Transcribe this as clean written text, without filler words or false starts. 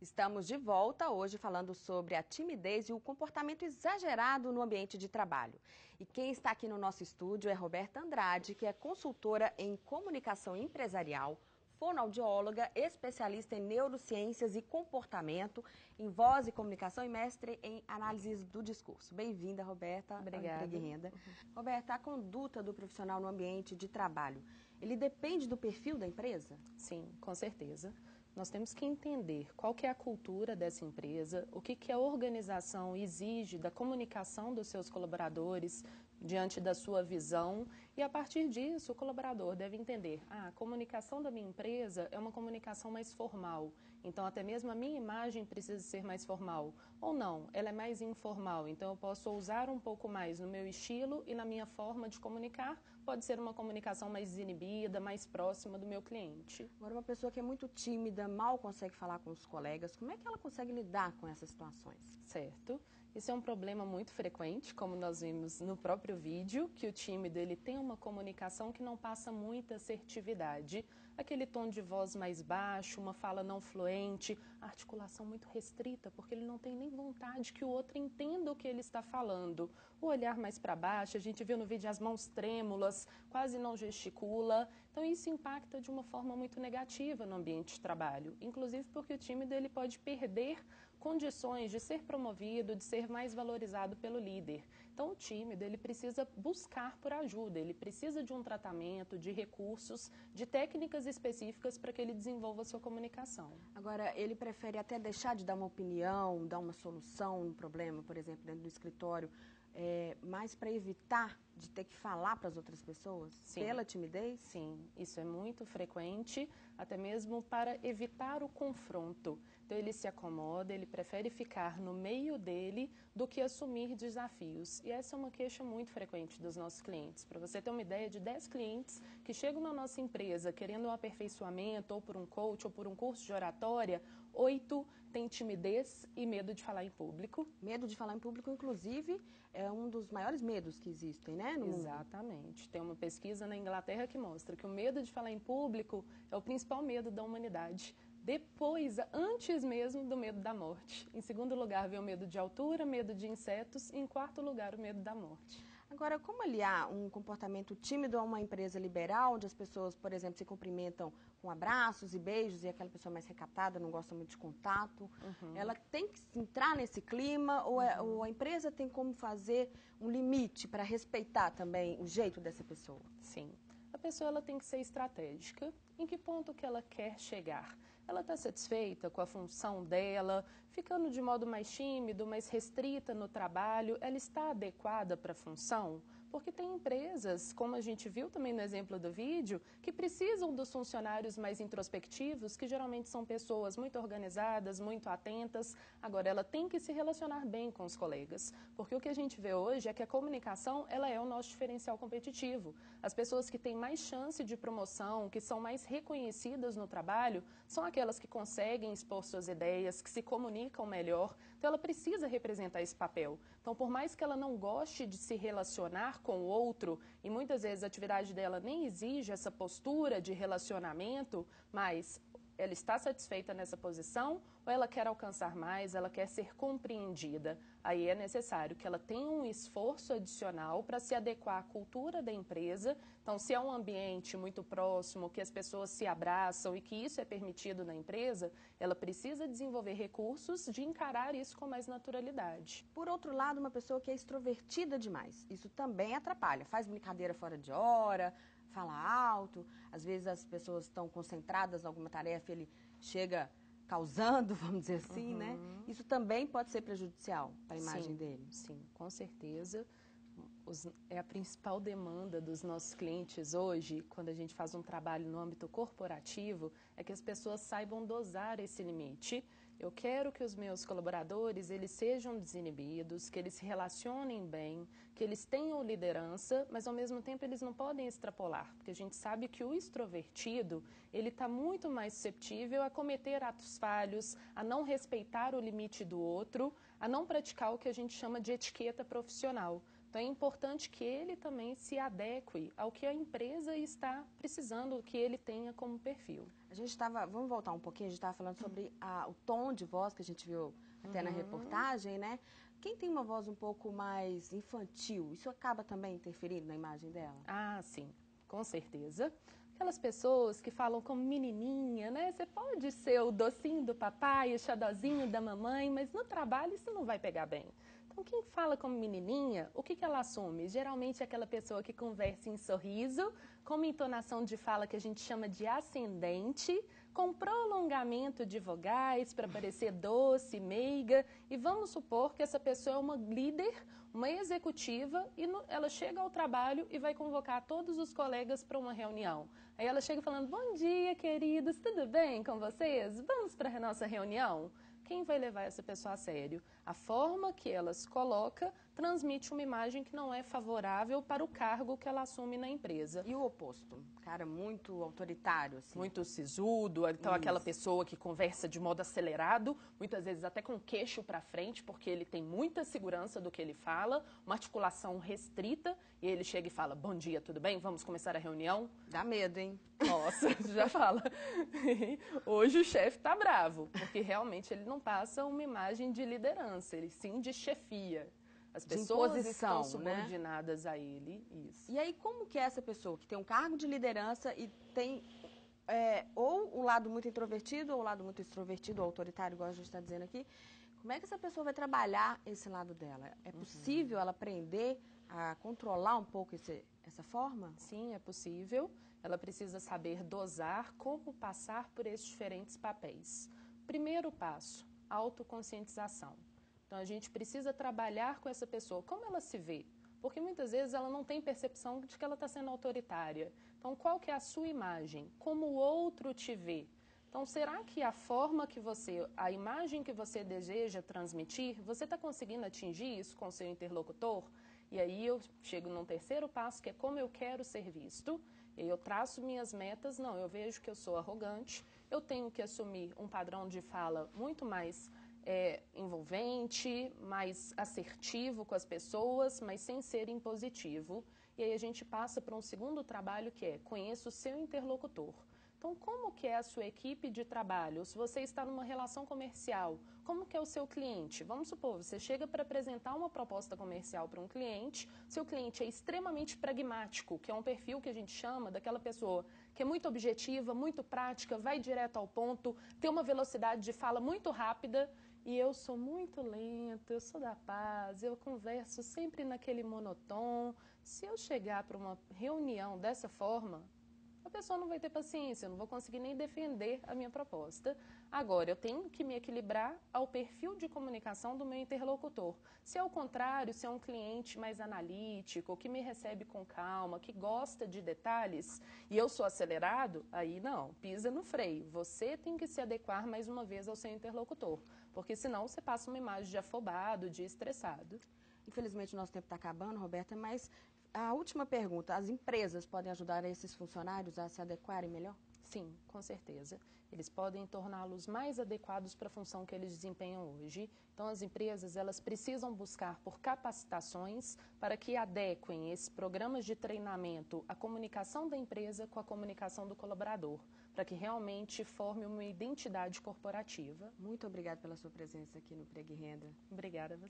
Estamos de volta hoje falando sobre a timidez e o comportamento exagerado no ambiente de trabalho. E quem está aqui no nosso estúdio é Roberta Andrade, que é consultora em comunicação empresarial, fonoaudióloga, especialista em neurociências e comportamento, em voz e comunicação e mestre em análises do discurso. Bem-vinda, Roberta. Obrigada. Roberta, a conduta do profissional no ambiente de trabalho, ele depende do perfil da empresa? Sim, com certeza. Nós temos que entender qual que é a cultura dessa empresa, o que a organização exige da comunicação dos seus colaboradores diante da sua visão e, a partir disso, o colaborador deve entender, a comunicação da minha empresa é uma comunicação mais formal, então até mesmo a minha imagem precisa ser mais formal, ou não, ela é mais informal, então eu posso ousar um pouco mais no meu estilo e na minha forma de comunicar, pode ser uma comunicação mais desinibida, mais próxima do meu cliente. Agora, uma pessoa que é muito tímida, mal consegue falar com os colegas, como é que ela consegue lidar com essas situações? Certo. Isso é um problema muito frequente, como nós vimos no próprio vídeo, que o tímido ele tem uma comunicação que não passa muita assertividade, aquele tom de voz mais baixo, uma fala não fluente, articulação muito restrita, porque ele não tem nem vontade que o outro entenda o que ele está falando. O olhar mais para baixo, a gente viu no vídeo as mãos trêmulas, quase não gesticula, então isso impacta de uma forma muito negativa no ambiente de trabalho, inclusive porque o tímido ele pode perder condições de ser promovido, de ser mais valorizado pelo líder. Então o tímido ele precisa buscar por ajuda, ele precisa de um tratamento, de recursos, de técnicas específicas para que ele desenvolva a sua comunicação. Agora, ele prefere até deixar de dar uma opinião, dar uma solução no problema, por exemplo, dentro do escritório, mais para evitar de ter que falar para as outras pessoas? Sim. Pela timidez? Sim, isso é muito frequente, até mesmo para evitar o confronto. Então ele se acomoda, ele prefere ficar no meio dele do que assumir desafios. E essa é uma queixa muito frequente dos nossos clientes. Para você ter uma ideia, de 10 clientes que chegam na nossa empresa querendo um aperfeiçoamento, ou por um coach, ou por um curso de oratória, 8 têm timidez e medo de falar em público. Medo de falar em público, inclusive, é um dos maiores medos que existem, né? Exatamente. Tem uma pesquisa na Inglaterra que mostra que o medo de falar em público é o principal medo da humanidade. Depois, antes mesmo do medo da morte. Em segundo lugar, vem o medo de altura, medo de insetos e em quarto lugar, o medo da morte. Agora, como aliar um comportamento tímido a uma empresa liberal, onde as pessoas, por exemplo, se cumprimentam com abraços e beijos e aquela pessoa mais recatada, não gosta muito de contato, ela tem que entrar nesse clima ou a empresa tem como fazer um limite para respeitar também o jeito dessa pessoa? Sim. A pessoa ela tem que ser estratégica. Em que ponto que ela quer chegar? Ela está satisfeita com a função dela, ficando de modo mais tímido, mais restrita no trabalho? Ela está adequada para a função? Porque tem empresas, como a gente viu também no exemplo do vídeo, que precisam dos funcionários mais introspectivos, que geralmente são pessoas muito organizadas, muito atentas. Agora, ela tem que se relacionar bem com os colegas, porque o que a gente vê hoje é que a comunicação ela é o nosso diferencial competitivo. As pessoas que têm mais chance de promoção, que são mais reconhecidas no trabalho, são aquelas que conseguem expor suas ideias, que se comunicam melhor. Então, ela precisa representar esse papel. Então, por mais que ela não goste de se relacionar com o outro, e muitas vezes a atividade dela nem exige essa postura de relacionamento, mas ela está satisfeita nessa posição ou ela quer alcançar mais, ela quer ser compreendida? Aí é necessário que ela tenha um esforço adicional para se adequar à cultura da empresa. Então, se é um ambiente muito próximo, que as pessoas se abraçam e que isso é permitido na empresa, ela precisa desenvolver recursos de encarar isso com mais naturalidade. Por outro lado, uma pessoa que é extrovertida demais, isso também atrapalha, faz brincadeira fora de hora, fala alto, às vezes as pessoas estão concentradas em alguma tarefa e ele chega causando, vamos dizer assim, né? Isso também pode ser prejudicial para a imagem dele? Sim, com certeza. É a principal demanda dos nossos clientes hoje, quando a gente faz um trabalho no âmbito corporativo, é que as pessoas saibam dosar esse limite. Eu quero que os meus colaboradores eles sejam desinibidos, que eles se relacionem bem, que eles tenham liderança, mas ao mesmo tempo eles não podem extrapolar, porque a gente sabe que o extrovertido ele está muito mais susceptível a cometer atos falhos, a não respeitar o limite do outro, a não praticar o que a gente chama de etiqueta profissional. Então é importante que ele também se adeque ao que a empresa está precisando, o que ele tenha como perfil. Vamos voltar um pouquinho, a gente estava falando sobre o tom de voz que a gente viu até na reportagem, né? Quem tem uma voz um pouco mais infantil, isso acaba também interferindo na imagem dela? Ah, sim, com certeza. Aquelas pessoas que falam como menininha, né? Você pode ser o docinho do papai, o xodózinho da mamãe, mas no trabalho isso não vai pegar bem. Então, quem fala como menininha, o que ela assume? Geralmente é aquela pessoa que conversa em sorriso, com uma entonação de fala que a gente chama de ascendente, com prolongamento de vogais para parecer doce, meiga. E vamos supor que essa pessoa é uma líder, uma executiva, e ela chega ao trabalho e vai convocar todos os colegas para uma reunião. Aí ela chega falando, bom dia, queridos, tudo bem com vocês? Vamos para a nossa reunião? Quem vai levar essa pessoa a sério? A forma que ela se coloca transmite uma imagem que não é favorável para o cargo que ela assume na empresa. E o oposto? Cara muito autoritário, assim. Muito sisudo, então aquela pessoa que conversa de modo acelerado, muitas vezes até com o queixo para frente, porque ele tem muita segurança do que ele fala, uma articulação restrita, e ele chega e fala, bom dia, tudo bem? Vamos começar a reunião? Dá medo, hein? Nossa, já fala. Hoje o chefe tá bravo, porque realmente ele não passa uma imagem de liderança, ele sim de chefia. As pessoas estão subordinadas, né, a ele, isso. E aí, como que é essa pessoa que tem um cargo de liderança e tem ou o lado muito introvertido ou o lado muito extrovertido, ou autoritário, igual a gente está dizendo aqui, como é que essa pessoa vai trabalhar esse lado dela? É possível ela aprender a controlar um pouco essa forma? Sim, é possível. Ela precisa saber dosar como passar por esses diferentes papéis. Primeiro passo, autoconscientização. Então, a gente precisa trabalhar com essa pessoa, como ela se vê, porque muitas vezes ela não tem percepção de que ela está sendo autoritária. Então, qual que é a sua imagem? Como o outro te vê? Então, será que a imagem que você deseja transmitir, você está conseguindo atingir isso com o seu interlocutor? E aí eu chego num terceiro passo, que é como eu quero ser visto. E aí eu traço minhas metas. Não, eu vejo que eu sou arrogante, eu tenho que assumir um padrão de fala muito mais envolvente, mais assertivo com as pessoas, mas sem ser impositivo. E aí a gente passa para um segundo trabalho, que é conheça o seu interlocutor. Então, como que é a sua equipe de trabalho? Se você está numa relação comercial, como que é o seu cliente? Vamos supor, você chega para apresentar uma proposta comercial para um cliente, seu cliente é extremamente pragmático, que é um perfil que a gente chama daquela pessoa que é muito objetiva, muito prática, vai direto ao ponto, tem uma velocidade de fala muito rápida, e eu sou muito lenta, eu sou da paz, eu converso sempre naquele monotom. Se eu chegar para uma reunião dessa forma, a pessoa não vai ter paciência, eu não vou conseguir nem defender a minha proposta. Agora, eu tenho que me equilibrar ao perfil de comunicação do meu interlocutor. Se é o contrário, se é um cliente mais analítico, que me recebe com calma, que gosta de detalhes, e eu sou acelerado, aí não, pisa no freio. Você tem que se adequar mais uma vez ao seu interlocutor, porque senão você passa uma imagem de afobado, de estressado. Infelizmente, o nosso tempo está acabando, Roberta, mas a última pergunta, as empresas podem ajudar esses funcionários a se adequarem melhor? Sim, com certeza. Eles podem torná-los mais adequados para a função que eles desempenham hoje. Então, as empresas, elas precisam buscar por capacitações para que adequem esses programas de treinamento à comunicação da empresa com a comunicação do colaborador, para que realmente forme uma identidade corporativa. Muito obrigada pela sua presença aqui no Prego e Renda. Obrigada a você.